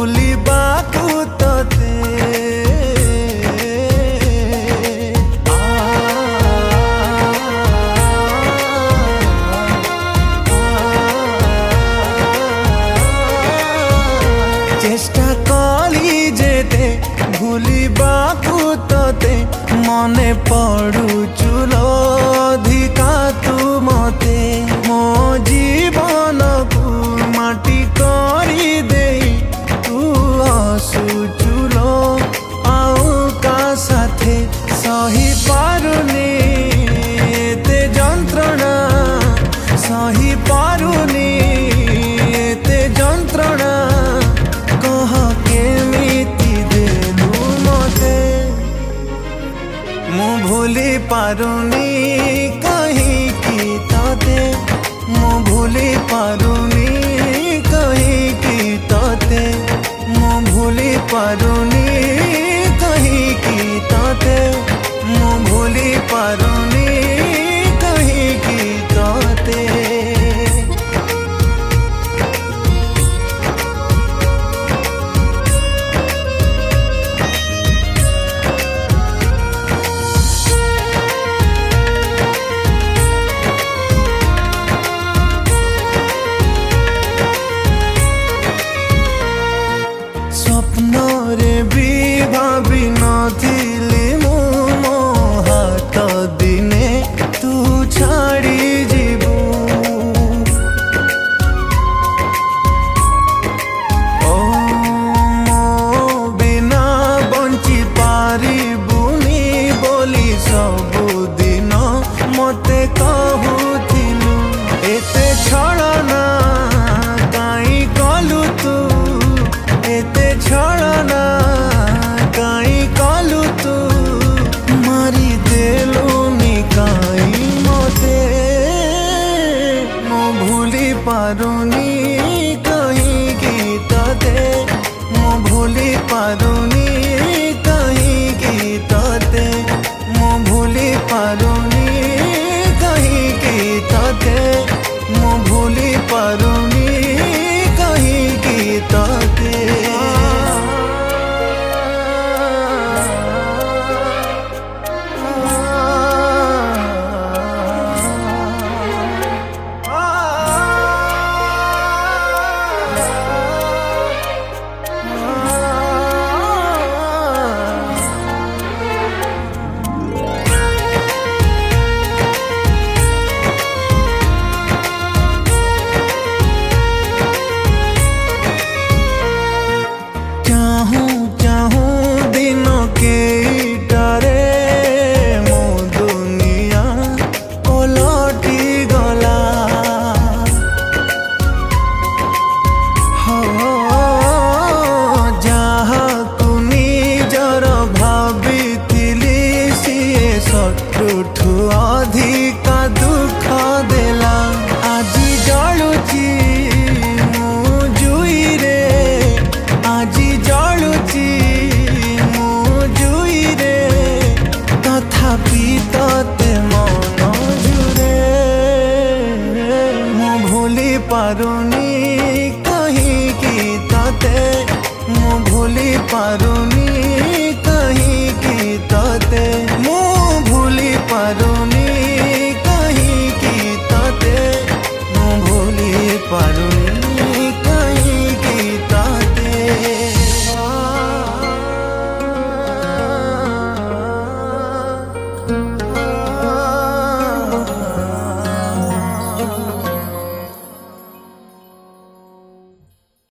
भूलिबाकू तोते चेष्टा कली जेते भूलिबाकू तोते मने पड़ुचु अधिका तू मते मो जीवन को माटी करी दे तू हसुचुलो आउ का साथे सही पारुनी ते जंत्रणा सही पारुनी ते जंत्रणा कह केमिति देलु मते मु भूली पारुनी कहीं की तोते मु भूली पारुनी कहीं की तोते मु भूली पारुनी कहीं की तोते मु भूली पारुनी कहीं की तोते स्वप्नरे भी भाभी नथिली मु मो हाथ दिने तू छाड़ी जीवु ओ मो बिना बंची पारिबुनी बोली सबुदिन मते कहूथिलु एते छलना काई कलु तू एते छलना काई कलु तू मारी देलुनी काई मते मो भूली पारुनी कहीं की तोते मो भूली पारुनी कहीं की तोते मो भूली पारुनी कहीं की तोते मो भूली पारुनी कहीं की तोते शत्रुठु अधिका दुख देला आजी जलुची मु जुई रे आजी जलुची मु जुई रे तथापि तोते मन जुरे मु भूली पारुनी कहीं की तोते मु भूली पारुनी